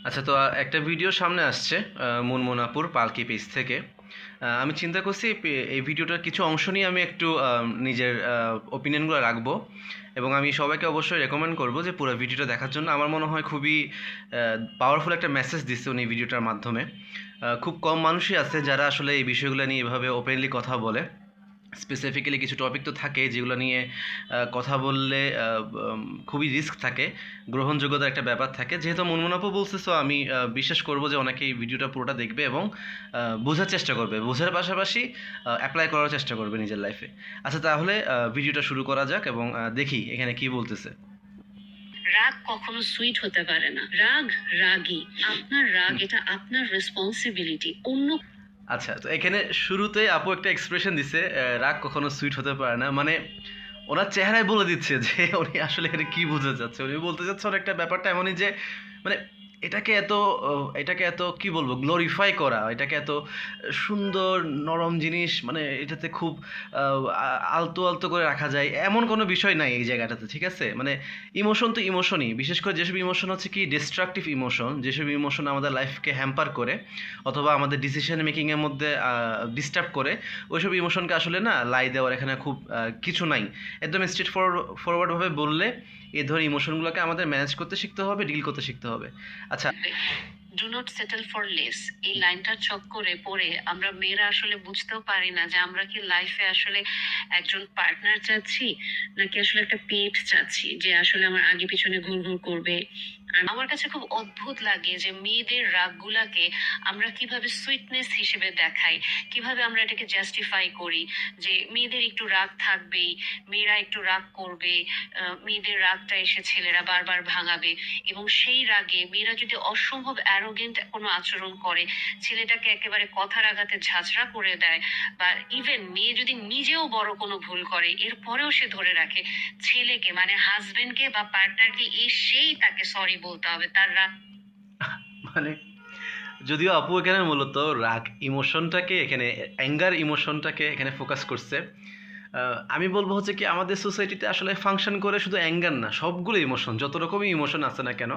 আচ্ছা, তো একটা ভিডিও সামনে আসছে মুনমুনাপুর পালকি পেজ থেকে। আমি চিন্তা করছি এই ভিডিওটার কিছু অংশ নিয়ে আমি একটু নিজের ওপিনিয়নগুলো রাখবো, এবং আমি সবাইকে অবশ্যই রেকমেন্ড করব যে পুরো ভিডিওটা দেখার জন্য। আমার মনে হয় খুবই পাওয়ারফুল একটা মেসেজ দিচ্ছে উনি ভিডিওটার মাধ্যমে। খুব কম মানুষই আছে যারা আসলে এই বিষয়গুলো নিয়ে এভাবে ওপেনলি কথা বলে। স্পেসিফিক্যালি কিছু টপিক তো থাকে যেগুলো নিয়ে কথা বললে খুবই রিস্ক থাকে, গ্রহণযোগ্যতার একটা ব্যাপার থাকে। যেহেতু মুনমুন আপু বলছে, সো আমি বিশ্বাস করব যে অনেকে এই ভিডিওটা পুরোটা দেখবে এবং বোঝার চেষ্টা করবে, বোঝার পাশাপাশি অ্যাপ্লাই করার চেষ্টা করবে নিজের লাইফে। আচ্ছা, তাহলে ভিডিওটা শুরু করা যাক এবং দেখি এখানে কি বলতেছে। রাগ কখনো সুইট হতে পারে না। রাগ রাগই। আপনার রাগ এটা আপনার রেসপন্সিবিলিটি। অন্য আচ্ছা, তো এখানে শুরুতে আপু একটা এক্সপ্রেশন দিছে, রাগ কখনো সুইট হতে পারে না। মানে ওনার চেহারায় বলে দিচ্ছে যে উনি আসলে এখানে কি বোঝাতে চাচ্ছে। উনি বলতে চাচ্ছে একটা ব্যাপারটা এমনই যে, মানে এটাকে এত কি বলবো, গ্লোরিফাই করা, এটাকে এত সুন্দর নরম জিনিস, মানে এটাতে খুব আলতো আলতো করে রাখা যায় এমন কোনো বিষয় নাই এই জায়গাটাতে, ঠিক আছে? মানে ইমোশন তো ইমোশনই, বিশেষ করে যেসব ইমোশন হচ্ছে কি ডিস্ট্রাকটিভ ইমোশন, যেসব ইমোশন আমাদের লাইফকে হ্যাম্পার করে অথবা আমাদের ডিসিশন মেকিংয়ের মধ্যে ডিস্টার্ব করে, ওইসব ইমোশনকে আসলে না লাই দেওয়ার এখানে খুব কিছু নাই। একদম স্ট্রেট ফরওয়ার্ডভাবে বললে, এই ধরনের ইমোশনগুলোকে আমাদের ম্যানেজ করতে শিখতে হবে, ডিল করতে শিখতে হবে। আচ্ছা, do not settle for less, এই লাইনটার চক্করে পড়ে আমরা মেয়েরা আসলে বুঝতেও পারি না যে আমরা কি লাইফে আসলে একজন পার্টনার চাচ্ছি, নাকি আসলে একটা পেট চাচ্ছি যে আসলে আমার আগে পিছনে ঘুরঘুর করবে। আর আমার কাছে খুব অদ্ভুত লাগে যে মেয়েদের রাগগুলাকে আমরা কিভাবে সুইটনেস হিসেবে দেখাই, কিভাবে আমরা এটাকে জাস্টিফাই করি যে মেয়েদের একটু রাগ থাকবেই, মেয়েরা একটু রাগ করবে, মেয়েদের রাগটা এসে ছেলেরা বারবার ভাঙাবে। এবং সেই রাগে মেয়েরা যদি অসম্ভব অ্যারোগেন্ট কোনো আচরণ করে, ছেলেটাকে একেবারে কথার আঘাতে ঝাঁঝরা করে দেয়, বা ইভেন মেয়ে যদি নিজেও বড় কোনো ভুল করে এরপরেও সে ধরে রাখে ছেলেকে, মানে হাজবেন্ডকে বা পার্টনারকে এসেই তাকে সরি বলতে হবে তার রাগ। মানে যদিও আপু এখানে মূলত রাগ ইমোশনটাকে, এখানে অ্যাঙ্গার ইমোশনটাকে এখানে ফোকাস করছে। আমি বলবো হচ্ছে কি, আমাদের সোসাইটিতে আসলে ফাংশন করে শুধু অ্যাঙ্গার না, সবগুলো ইমোশন, যত রকমই ইমোশন আছে না কেন,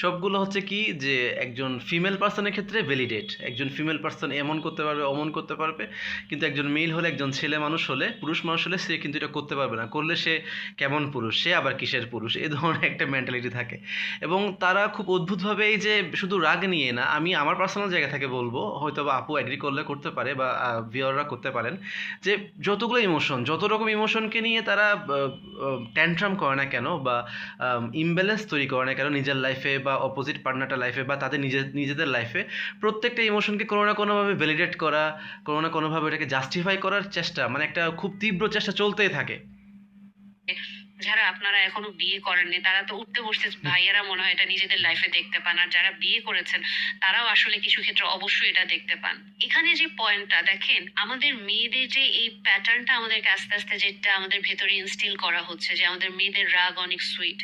সবগুলো হচ্ছে কি যে একজন ফিমেল পার্সনের ক্ষেত্রে ভ্যালিডেট। একজন ফিমেল পার্সন এমন করতে পারবে, অমন করতে পারবে, কিন্তু একজন মেল হলে, একজন ছেলে মানুষ হলে, পুরুষ মানুষ হলে সে কিন্তু এটা করতে পারবে না। করলে সে কেমন পুরুষ, সে আবার কিসের পুরুষ, এই ধরনের একটা মেন্টালিটি থাকে। এবং তারা খুব অদ্ভুতভাবে এই যে শুধু রাগ নিয়ে না, আমি আমার পার্সোনাল জায়গা থেকে বলবো, হয়তো বা আপু অ্যাগ্রি করলে করতে পারে বা ভিউয়াররা করতে পারেন, যে যতগুলো ইমোশন, যত রকম ইমোশনকে নিয়ে তারা ট্যান্ট্রাম করে না কেন বা ইমব্যালেন্স তৈরি করে না কেন নিজের লাইফে বা অপোজিট পার্টনারটার লাইফে বা তাদের নিজেদের লাইফে, প্রত্যেকটা ইমোশনকে কোনো না কোনোভাবে ভ্যালিডেট করা, কোনো না কোনোভাবে এটাকে জাস্টিফাই করার চেষ্টা, মানে একটা খুব তীব্র চেষ্টা চলতেই থাকে। যারা আপনারা এখনো বিয়ে করেননি তারা তো উঠতে বসতে ভাইয়েরা মনে হয় এটা নিজেদের লাইফে দেখতে পান, আর যারা বিয়ে করেছেন তারাও আসলে কিছু ক্ষেত্রে অবশ্যই এটা দেখতে পান। এখানে যে পয়েন্টটা দেখেন, আমাদের মেয়েদের যে এই প্যাটার্নটা আমাদেরকে আস্তে আস্তে যেটা আমাদের ভেতরে ইনস্টিল করা হচ্ছে যে আমাদের মেয়েদের রাগ অনেক সুইট।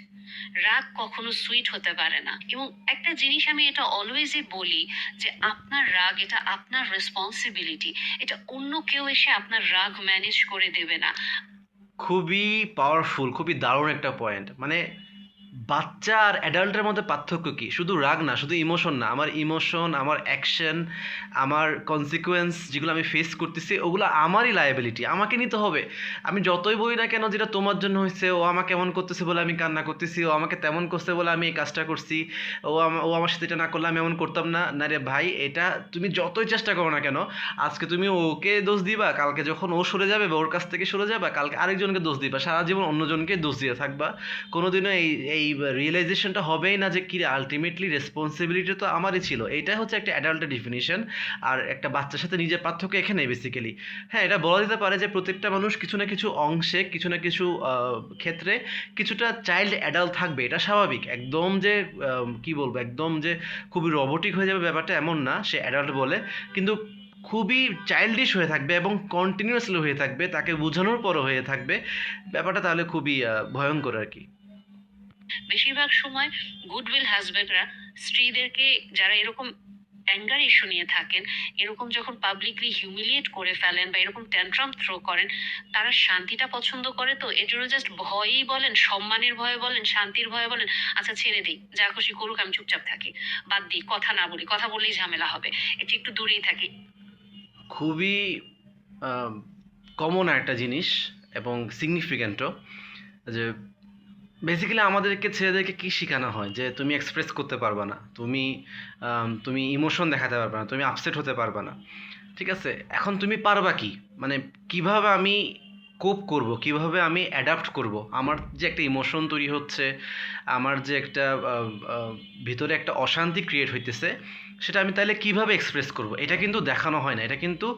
রাগ কখনো সুইট হতে পারে না। এবং একটা জিনিস আমি এটা অলওয়েজই বলি যে আপনার রাগ এটা আপনার রেসপন্সিবিলিটি। এটা অন্য কেউ এসে আপনার রাগ ম্যানেজ করে দেবে না। খুবই পাওয়ারফুল, খুবই দারুণ একটা পয়েন্ট। মানে বাচ্চা আর অ্যাডাল্টের মধ্যে পার্থক্য কি? শুধু রাগ না, শুধু ইমোশন না, আমার ইমোশন, আমার অ্যাকশন, আমার কনসিকুয়েন্স যেগুলো আমি ফেস করতেছি, ওগুলো আমারই লায়াবিলিটি, আমাকে নিতে হবে। আমি যতই বলি না কেন যেটা তোমার জন্য হয়েছে, ও আমাকে এমন করতেছে বলে আমি কান্না করতেছি, ও আমাকে তেমন করছে বলে আমি এই কাজটা করছি, ও আমার সাথে এটা না করলে আমি এমন করতাম না। না রে ভাই, এটা তুমি যতই চেষ্টা করো না কেন, আজকে তুমি ওকে দোষ দিবা, কালকে যখন ও সরে যাবে বা ওর কাছ থেকে সরে যাবা, কালকে আরেকজনকে দোষ দিবা, সারা জীবন অন্যজনকে দোষ দিয়ে থাকবা। কোনোদিনও এই এই রিয়েলাইজেশনটা হবেই না যে কি আলটিমেটলি রেসপন্সিবিলিটি তো আমারই ছিল। এইটাই হচ্ছে একটা অ্যাডাল্টের ডিফিনিশন। আর একটা বাচ্চার সাথে নিজের পার্থক্য এখানে বেসিক্যালি। হ্যাঁ, এটা বলা যেতে পারে যে প্রত্যেকটা মানুষ কিছু না কিছু অংশে, কিছু না কিছু ক্ষেত্রে কিছুটা চাইল্ড অ্যাডাল্ট থাকবে, এটা স্বাভাবিক। একদম যে কি বলবো, একদম যে খুবই রোবোটিক হয়ে যাবে ব্যাপারটা এমন না, সে অ্যাডাল্ট বলে, কিন্তু খুবই চাইল্ডিশ হয়ে থাকবে এবং কন্টিনিউয়াসলি হয়ে থাকবে, তাকে বোঝানোর পরও হয়ে থাকবে। ব্যাপারটা তাহলে খুবই ভয়ঙ্কর আর কি। বেশিরভাগ সময় গুডউইল হাজবেন্ডরা স্ত্রীদেরকে, যারা এরকম অ্যাঙ্গার ইস্যু নিয়ে থাকেন, এরকম যখন পাবলিকলি হিউমিলিয়েট করে ফেলেন বা এরকম ট্যান্ট্রাম থ্রো করেন, তারা শান্তিটা পছন্দ করে, তো এর জন্য জাস্ট ভয়েই বলেন, সম্মানের ভয়ে বলেন, শান্তির ভয়ে বলেন, আচ্ছা ছেড়ে দিই, যা খুশি করুক, আমি চুপচাপ থাকি, বাদ দিই, কথা না বলি, কথা বললেই ঝামেলা হবে, এটা একটু দূরেই থাকি। খুবই কমন একটা জিনিস এবং সিগনিফিক্যান্টও, যে বেসিক্যালি আমাদেরকে ছেলেদেরকে কি শেখানো হয় যে তুমি এক্সপ্রেস করতে পারবে না, তুমি ইমোশন দেখাতে পারবে না, তুমি আপসেট হতে পারবে না। ঠিক আছে, এখন তুমি পারবা কি, মানে কিভাবে আমি কোপ করব, কিভাবে আমি অ্যাডাপ্ট করব, আমার যে একটা ইমোশন তৈরি হচ্ছে, আমার যে একটা ভিতরে একটা অশান্তি ক্রিয়েট হইতেছে, সেটা আমি তাহলে কিভাবে এক্সপ্রেস করব, এটা কিন্তু দেখানো হয় না, এটা কিন্তু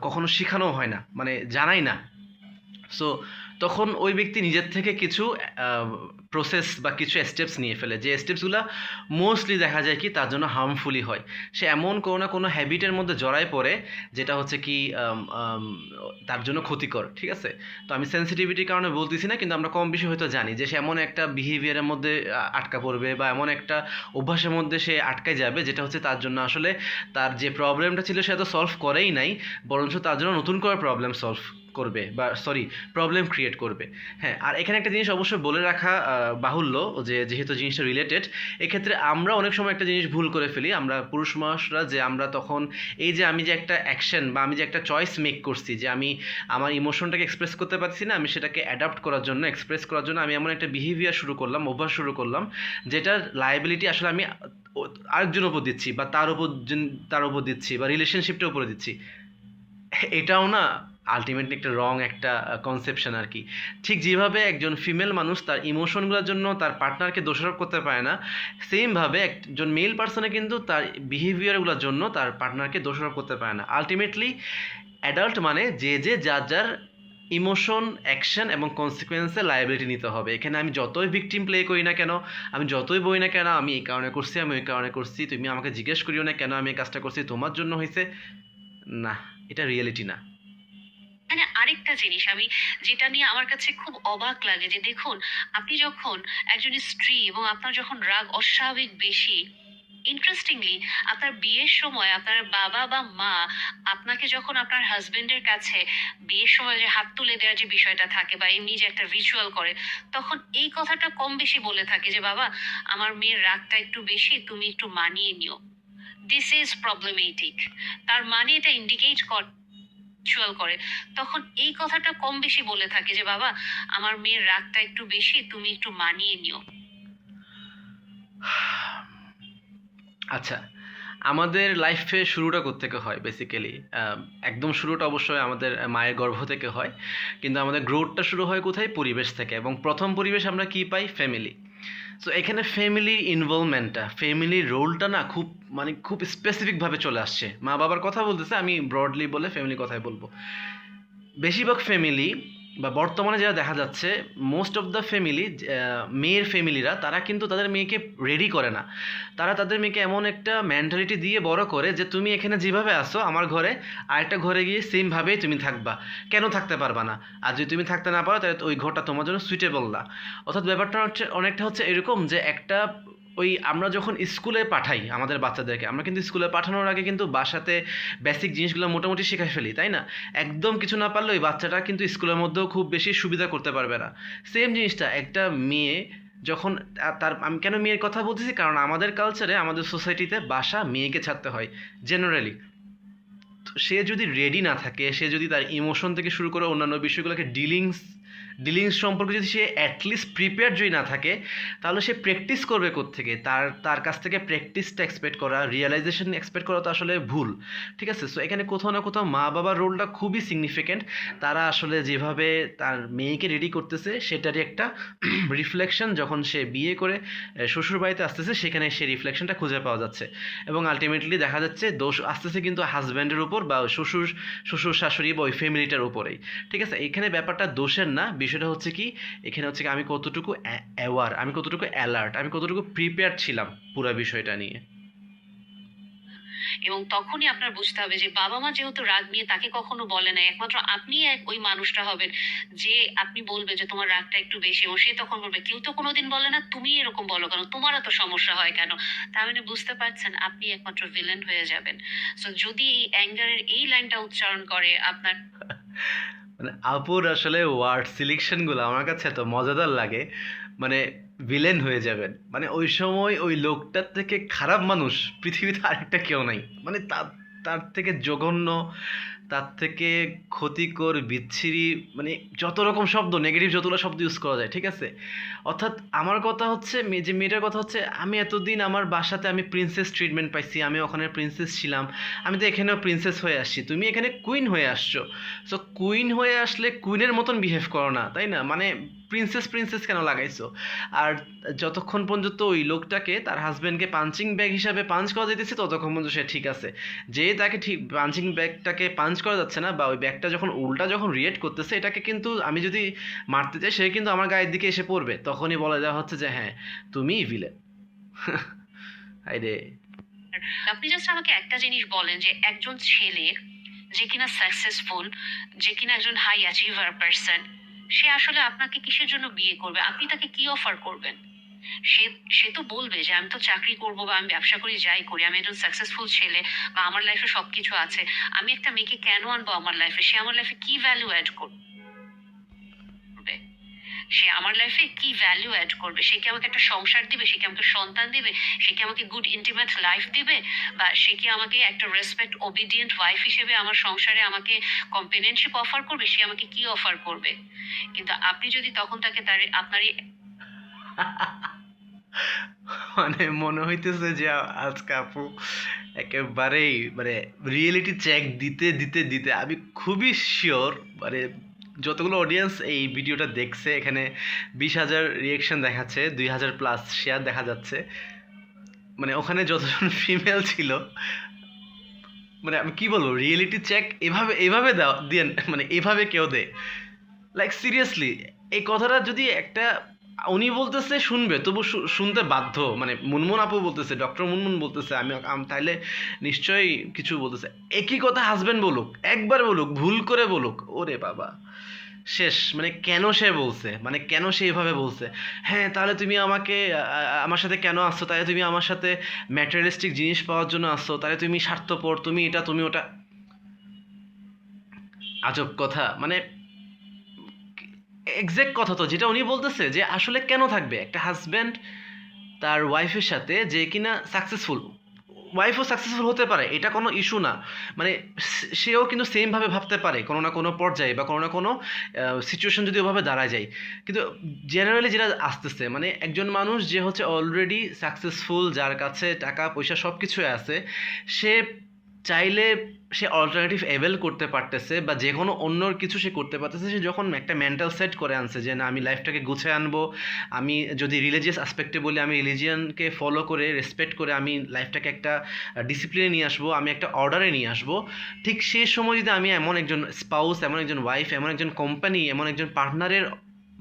কখনো শেখানো হয় না, মানে জানাই না। সো তখন ওই ব্যক্তি নিজের থেকে কিছু প্রসেস বা কিছু স্টেপস নিয়ে ফেলে, যে স্টেপসগুলো মোস্টলি দেখা যায় কি তার জন্য হার্মফুলি হয়। সে এমন কোনো না কোনো হ্যাবিটের মধ্যে জড়ায় পড়ে যেটা হচ্ছে কি তার জন্য ক্ষতিকর। ঠিক আছে, তো আমি সেন্সিটিভিটির কারণে বলতেছি না, কিন্তু আমরা কম বেশি হয়তো জানি যে সে এমন একটা বিহেভিয়ারের মধ্যে আটকা পড়বে বা এমন একটা অভ্যাসের মধ্যে সে আটকে যাবে যেটা হচ্ছে তার জন্য আসলে তার যে প্রবলেমটা ছিল সে তো সলভ করেই নাই, বরঞ্চ তার জন্য নতুন করে প্রবলেম সলভ করবে বা সরি প্রবলেম ক্রিয়েট করবে। হ্যাঁ, আর এখানে একটা জিনিস অবশ্যই বলে রাখা বাহুল্য, যে যেহেতু জিনিসটা রিলেটেড, এক্ষেত্রে আমরা অনেক সময় একটা জিনিস ভুল করে ফেলি আমরা পুরুষ মানুষরা, যে আমরা তখন এই যে আমি যে একটা অ্যাকশন বা আমি যে একটা চয়েস মেক করছি, যে আমি আমার ইমোশনটাকে এক্সপ্রেস করতে পারছি না, আমি সেটাকে অ্যাডাপ্ট করার জন্য, এক্সপ্রেস করার জন্য আমি এমন একটা বিহেভিয়ার শুরু করলাম, অভ্যাস শুরু করলাম, যেটার লায়াবিলিটি আসলে আমি আরেকজনের উপর দিচ্ছি বা তার উপর দিচ্ছি বা রিলেশনশিপটার উপরে দিচ্ছি। এটাও না আলটিমেটলি একটা রং একটা কনসেপশন আর কি। ঠিক যেভাবে একজন ফিমেল মানুষ তার ইমোশনগুলোর জন্য তার পার্টনারকে দোষারোপ করতে পারে না, সেমভাবে একজন মেল পার্সনে কিন্তু তার বিহেভিয়ারগুলোর জন্য তার পার্টনারকে দোষারোপ করতে পারে না। আলটিমেটলি অ্যাডাল্ট মানে যে যার যার ইমোশন, অ্যাকশন এবং কনসিকুয়েন্সে লায়াবিলিটি নিতে হবে। এখানে আমি যতই ভিকটিম প্লে করি না কেন, আমি যতই বলি না কেন আমি এই কারণে করছি, আমি ওই কারণে করছি, তুমি আমাকে জিজ্ঞেস করিও না কেন আমি এই কাজটা করছি, তোমার জন্য হয়েছে, না, এটা রিয়েলিটি না। মানে আরেকটা জিনিস আমি যেটা নিয়ে আমার কাছে খুব অবাক লাগে, যে দেখুন, আপনি যখন একজন স্ত্রী এবং আপনার যখন রাগ অস্বাভাবিক বেশি, ইন্টারেস্টিংলি আপনার বিয়ের সময় আপনার বাবা বা মা আপনাকে যখন আপনার হাজবেন্ডের কাছে বিয়ের সময় যে হাত তুলে দেওয়ার যে বিষয়টা থাকে বা এমনি যে একটা রিচুয়াল করে, তখন এই কথাটা কম বেশি বলে থাকে যে বাবা, আমার মেয়ের রাগটা একটু বেশি, তুমি একটু মানিয়ে নিও। This is problematic. তার মানে এটা ইন্ডিকেট করে, তখন এই কথাটা কম বেশি বলে থাকে যে বাবা, আমার মেয়ের রাগটা একটু বেশি, তুমি একটু মানিয়ে নিও। আচ্ছা, আমাদের লাইফে শুরুটা কোত্থেকে হয় বেসিক্যালি? একদম শুরুটা অবশ্যই আমাদের মায়ের গর্ভ থেকে হয়, কিন্তু আমাদের গ্রোথটা শুরু হয় কোথায়? পরিবেশ থেকে। এবং প্রথম পরিবেশ আমরা কি পাই? ফ্যামিলি। সো এখানে ফ্যামিলির ইনভলভমেন্টটা, ফ্যামিলির রোলটা না খুব, মানে খুব স্পেসিফিকভাবে চলে আসছে। মা বাবার কথা বলতেছে, আমি ব্রডলি বলে ফ্যামিলির কথাই বলবো। বেশিরভাগ ফ্যামিলি বা বর্তমানে যারা দেখা যাচ্ছে, মোস্ট অফ দ্য ফ্যামিলি, মেয়ের ফ্যামিলিরা তারা কিন্তু তাদের মেয়েকে রেডি করে না। তারা তাদের মেয়েকে এমন একটা মেন্টালিটি দিয়ে বড় করে যে তুমি এখানে যেভাবে আসো আমার ঘরে, আরেকটা ঘরে গিয়ে সেমভাবেই তুমি থাকবা, কেন থাকতে পারবা না? আর যদি তুমি থাকতে না পারো তাহলে ওই ঘরটা তোমার জন্য সুইটেবল না। অর্থাৎ ব্যাপারটা হচ্ছে অনেকটা হচ্ছে এরকম, যে একটা ওই আমরা যখন স্কুলে পাঠাই আমাদের বাচ্চাদেরকে, আমরা কিন্তু স্কুলে পাঠানোর আগে কিন্তু বাসাতে বেসিক জিনিসগুলো মোটামুটি শেখাই ফেলি, তাই না? একদম কিছু না পারলে ওই বাচ্চাটা কিন্তু স্কুলের মধ্যেও খুব বেশি সুবিধা করতে পারবে না। সেম জিনিসটা একটা মেয়ে যখন তার, আমি কেন মেয়ের কথা বলতেছি, কারণ আমাদের কালচারে, আমাদের সোসাইটিতে বাসা মেয়েকে ছাড়তে হয় জেনারেলি। সে যদি রেডি না থাকে, সে যদি তার ইমোশন থেকে শুরু করে অন্যান্য বিষয়গুলোকে ডিলিংস সম্পর্কে যদি সে অ্যাটলিস্ট প্রিপেয়ার যদি না থাকে, তাহলে সে প্র্যাকটিস করবে কোত্থেকে? তার কাছ থেকে প্র্যাকটিসটা এক্সপেক্ট করা, রিয়েলাইজেশন এক্সপেক্ট করা তো আসলে ভুল। ঠিক আছে, সো এখানে কোথাও না কোথাও মা বাবার রোলটা খুবই সিগনিফিক্যান্ট। তারা আসলে যেভাবে তার মেয়েকে রেডি করতেছে সেটারই একটা রিফ্লেকশন, যখন সে বিয়ে করে শ্বশুর বাড়িতে আসতেছে সেখানে সে রিফ্লেকশনটা খুঁজে পাওয়া যাচ্ছে। এবং আলটিমেটলি দেখা যাচ্ছে দোষ আসতেছে কিন্তু হাজব্যান্ডের উপর বা শ্বশুর শাশুড়ি বা ওই ফ্যামিলিটার উপরেই। ঠিক আছে, এখানে ব্যাপারটা দোষের না, বিষয়টা হচ্ছে কি, এখানে হচ্ছে কি আমি কতটুকু অ্যাওয়ার, আমি কতটুকু অ্যালার্ট, আমি কতটুকু প্রিপেয়ার ছিলাম পুরো বিষয়টা নিয়ে। এবং তখনই আপনার বুঝতে হবে যে বাবা মা যেহেতু রাগ নিয়ে তাকে কখনো বলে না, একমাত্র আপনি ওই মানুষটা হবেন যে আপনি বলবে যে তোমার রাগটা একটু বেশি, এবং সে তখন বলবে কেউ তো কোনোদিন বলে না, তুমি এরকম বলো কেন, তোমার এত সমস্যা হয় কেন। তার মানে বুঝতে পারছেন আপনি একমাত্র ভিলেন হয়ে যাবেন। সো যদি এই অ্যাঙ্গারের এই লাইনটা উচ্চারণ করে আপনার, মানে আপুর আসলে ওয়ার্ড সিলেকশনগুলো আমার কাছে এত মজাদার লাগে। মানে ভিলেন হয়ে যাবেন, মানে ওই সময় ওই লোকটার থেকে খারাপ মানুষ পৃথিবীতে আরেকটা কেউ নাই। মানে তার তার থেকে জঘন্য, তার থেকে ক্ষতিকর, বিচ্ছিরি, মানে যত রকম শব্দ, নেগেটিভ যতগুলো শব্দ ইউজ করা যায়, ঠিক আছে। অর্থাৎ আমার কথা হচ্ছে যে মেয়েটার কথা হচ্ছে, আমি এতদিন আমার বাসাতে আমি প্রিন্সেস ট্রিটমেন্ট পাইছি, আমি ওখানে প্রিন্সেস ছিলাম, আমি তো এখানেও প্রিন্সেস হয়ে আসছি, তুমি এখানে কুইন হয়ে আসছো। সো কুইন হয়ে আসলে কুইনের মতন বিহেভ করো না, তাই না? মানে প্রিন্সেস প্রিন্সেস কেন লাগাইছো? আর যতক্ষণ পর্যন্ত ওই লোকটাকে তার হাজবেন্ডকে পাঞ্চিং ব্যাগ হিসাবে পাঞ্চ করা যেতেছে ততক্ষণ পর্যন্ত সে ঠিক আছে। যে তাকে ঠিক পাঞ্চিং ব্যাগটাকে পাঞ্চ করা যাচ্ছে না, বা ওই ব্যাগটা যখন উল্টা যখন রিয়েক্ট করতেছে, এটাকে কিন্তু আমি যদি মারতে চাই সে কিন্তু আমার গায়ের দিকে এসে পড়বে, তখনই বলে দেওয়া হচ্ছে যে হ্যাঁ তুমিই ভিলেন। হাইরে। আপনি জাস্ট আমাকে একটা জিনিস বলেন যে একজন ছেলে যে কিনা সাকসেসফুল, যে কিনা একজন হাই অ্যাচিভার পারসন, সে আসলে আপনাকে কিসের জন্য বিয়ে করবে? আপনি তাকে কি অফার করবেন? সে সে তো বলবে যে আমি তো চাকরি করবো বা আমি ব্যবসা করি, যাই করি, আমি একজন সাকসেসফুল ছেলে বা আমার লাইফে সবকিছু আছে, আমি একটা মেয়েকে কেন আনবো আমার লাইফে? সে আমার লাইফে কি ভ্যালু অ্যাড করবে? সে আমার লাইফে কি ভ্যালু অ্যাড করবে? সে কি আমাকে একটা সংসার দিবে? সে কি আমাকে সন্তান দিবে? সে কি আমাকে গুড ইন্টিমেট লাইফ দিবে? বা সে কি আমাকে একটা রেসপেক্ট ওবিডিয়েন্ট ওয়াইফ হিসেবে আমার সংসারে আমাকে কম্পেনিয়নশিপ অফার করবে? সে আমাকে কি অফার করবে? কিন্তু আপনি যদি তখন তাকে তার আপনার এই মানে মনে হইতেছে যে আজকে আপু একেবারেই মানে রিয়েলিটি চেক দিতে দিতে দিতে আমি খুবই শিওর, মানে যতগুলো অডিয়েন্স এই ভিডিওটা দেখছে, এখানে 20,000 রিয়েকশন দেখাচ্ছে, 2,000 প্লাস শেয়ার দেখা যাচ্ছে, মানে ওখানে যতজন ফিমেল ছিল, মানে আমি কি বলবো, রিয়েলিটি চেক এভাবে এভাবে দাও দিয়ে, মানে এভাবে কেউ দেয়? লাইক সিরিয়াসলি, এই কথাটা যদি একটা, উনি বলতেছে শুনবে তবু শুনতে বাধ্য, মানে মুনমুন আপু বলতেছে, ডক্টর মুনমুন বলতেছে, তাইলে নিশ্চয়ই কিছু বলতেছে। একই কথা হাজবেন্ড বলুক, একবার বলুক, ভুল করে বলুক, ওরে বাবা শেষ। মানে কেন সে বলছে, মানে কেন সে এভাবে বলছে? হ্যাঁ তাহলে তুমি আমাকে আমার সাথে কেন আসছো, তাহলে তুমি আমার সাথে ম্যাটেরিয়ালিস্টিক জিনিস পাওয়ার জন্য আসছো, তাহলে তুমি স্বার্থপর, তুমি এটা তুমি ওটা। আজব কথা, মানে এক্সাক্ট কথা তো যেটা উনি বলতেছে, যে আসলে কেন থাকবে একটা হাজব্যান্ড তার ওয়াইফের সাথে, যে কিনা সাকসেসফুল, ওয়াইফও সাকসেসফুল হতে পারে, এটা কোনো ইস্যু না। মানে সেও কিন্তু সেমভাবে ভাবতে পারে কোনো না কোনো পর্যায়ে, বা কোনো না কোনো সিচুয়েশন যদি ওভাবে দাঁড়ায় যায়। কিন্তু জেনারেলি যেটা আসতেছে, মানে একজন মানুষ যে হচ্ছে অলরেডি সাকসেসফুল, যার কাছে টাকা পয়সা সব কিছুই আছে, সে চাইলে সে অল্টারনেটিভ অ্যাভেল করতে পারতেছে, বা যে কোনো অন্য কিছু সে করতে পারতেছে। সে যখন একটা মেন্টাল সেট করে আনছে যে না আমি লাইফটাকে গুছিয়ে আনবো, আমি যদি রিলিজিয়াস অ্যাসপেক্টে বলি, আমি রিলিজিয়ানকে ফলো করে রেসপেক্ট করে আমি লাইফটাকে একটা ডিসিপ্লিনে নিয়ে আসবো, আমি একটা অর্ডারে নিয়ে আসবো। ঠিক সেই সময় যদি আমি এমন একজন স্পাউস, এমন একজন ওয়াইফ, এমন একজন কোম্পানি, এমন একজন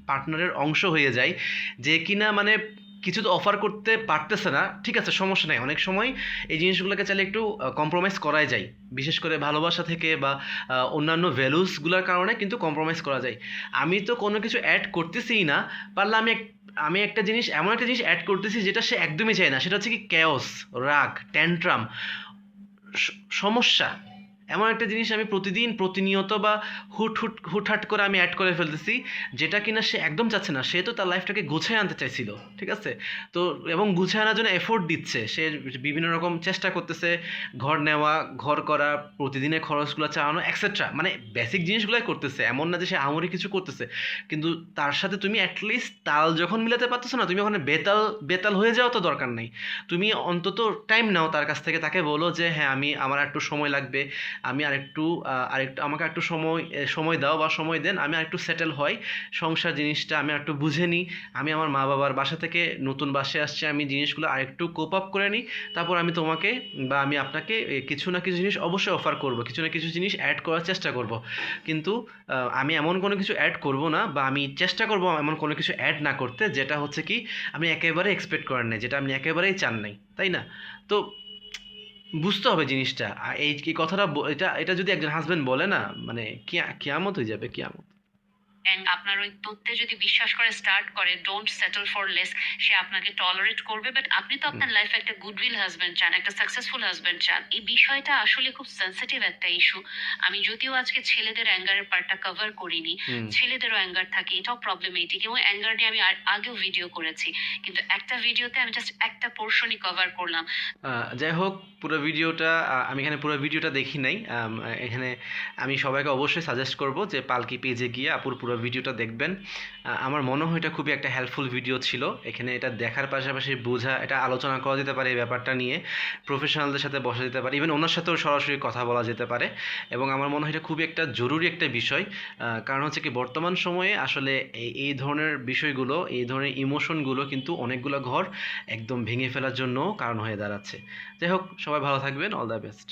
পার্টনারের অংশ হয়ে যায়, যে কিনা মানে কিছু তো অফার করতে পারতেছে না, ঠিক আছে সমস্যা নেই, অনেক সময় এই জিনিসগুলোকে চাইলে একটু কম্প্রোমাইজ করাই যায়, বিশেষ করে ভালোবাসা থেকে বা অন্যান্য ভ্যালুসগুলোর কারণে কিন্তু কম্প্রোমাইজ করা যায়। আমি তো কোনো কিছু অ্যাড করতেছিই না, পারলে আমি একটা জিনিস, এমন একটা জিনিস অ্যাড করতেছি যেটা সে একদমই চায় না, সেটা হচ্ছে কি ক্যাওস, রাগ, ট্যান্ট্রাম, সমস্যা। এমন একটা জিনিস আমি প্রতিদিন প্রতিনিয়ত বা হুটহাট করে আমি অ্যাড করে ফেলতেছি, যেটা কিনা সে একদম চাচ্ছে না। সে তো তার লাইফটাকে গুছিয়ে আনতে চাইছিল, ঠিক আছে। তো এবং গুছিয়ে আনার জন্য এফোর্ট দিচ্ছে, সে বিভিন্ন রকম চেষ্টা করতেছে, ঘর নেওয়া, ঘর করা, প্রতিদিনের খরচগুলো চালানো, এক্সেট্রা, মানে বেসিক জিনিসগুলোই করতেছে, এমন না যে সে আহামরি কিছু করতেছে। কিন্তু তার সাথে তুমি অ্যাটলিস্ট তাল যখন মিলাতে পারতেছো না, তুমি ওখানে বেতাল বেতাল হয়ে যাওয়া তো দরকার নেই। তুমি অন্তত টাইম নাও তার কাছ থেকে, তাকে বলো যে হ্যাঁ আমার একটু সময় লাগবে, আমি আরেকটু আমাকে একটু সময় দাও বা সময় দেন, আমি আরেকটু সেটেল হই, সংসার জিনিসটা আমি একটু বুঝে নিই, আমি আমার মা বাবার বাসা থেকে নতুন বাসায় আসছি, আমি জিনিসগুলো আরেকটু কোপ আপ করে নিই, তারপর আমি তোমাকে বা আমি আপনাকে কিছু না কিছু জিনিস অবশ্যই অফার করব, কিছু না কিছু জিনিস অ্যাড করার চেষ্টা করব। কিন্তু আমি এমন কোনো কিছু অ্যাড করব না, বা আমি চেষ্টা করব এমন কোনো কিছু অ্যাড না করতে, যেটা হচ্ছে কি আমি একেবারে এক্সপেক্ট করেন নাই, যেটা আপনি একেবারেই চান নাই, তাই না? তো বুঝতে হবে জিনিসটা। এই কথাটা এটা এটা যদি একজন হাজবেন্ড বলে না, মানে কিয়ামত হয়ে যাবে, কিয়ামত। অ্যান্ড আপনার ওই তথ্যে যদি বিশ্বাস করে স্টার্ট করে ডোন্ট সেটেল ফর লেস, সে আপনাকে টলারেট করবে, বাট আপনি তো হুম, আপনার লাইফে একটা গুডউইল হাজবেন্ড চান, একটা সাকসেসফুল হাজবেন্ড চান। এই বিষয়টা আসলে খুব সেন্সিটিভ একটা ইস্যু। আমি যদিও আজকে ছেলেদের অ্যাঙ্গারের পার্টটা কভার করিনি, হুম। ছেলেদেরও অ্যাঙ্গার থাকে, এটাও প্রবলেমেটিক, এবং অ্যাঙ্গার নিয়ে আমি আগেও ভিডিও করেছি, কিন্তু একটা ভিডিওতে আমি জাস্ট একটা পোর্শনই কভার করলাম। যাই হোক, পুরো ভিডিওটা আমি এখানে পুরো ভিডিওটা দেখি নাই। এখানে আমি সবাইকে অবশ্যই সাজেস্ট করব যে পালকি পেজে গিয়ে আপুর পুরো ভিডিওটা দেখবেন। আমার মনে হয় এটা খুবই একটা হেল্পফুল ভিডিও ছিল। এখানে এটা দেখার পাশাপাশি বোঝা, এটা আলোচনা করা যেতে পারে এই ব্যাপারটা নিয়ে, প্রফেশনালদের সাথে বসা যেতে পারে, ইভেন ওনার সাথেও সরাসরি কথা বলা যেতে পারে। এবং আমার মনে হয় এটা খুবই একটা জরুরি একটা বিষয়। কারণ হচ্ছে কি, বর্তমান সময়ে আসলে এই ধরনের বিষয়গুলো, এই ধরনের ইমোশনগুলো কিন্তু অনেকগুলো ঘর একদম ভেঙে ফেলার জন্য কারণ হয়ে দাঁড়াচ্ছে। যাই হোক, সবাই ভালো থাকবেন, অল দ্য বেস্ট।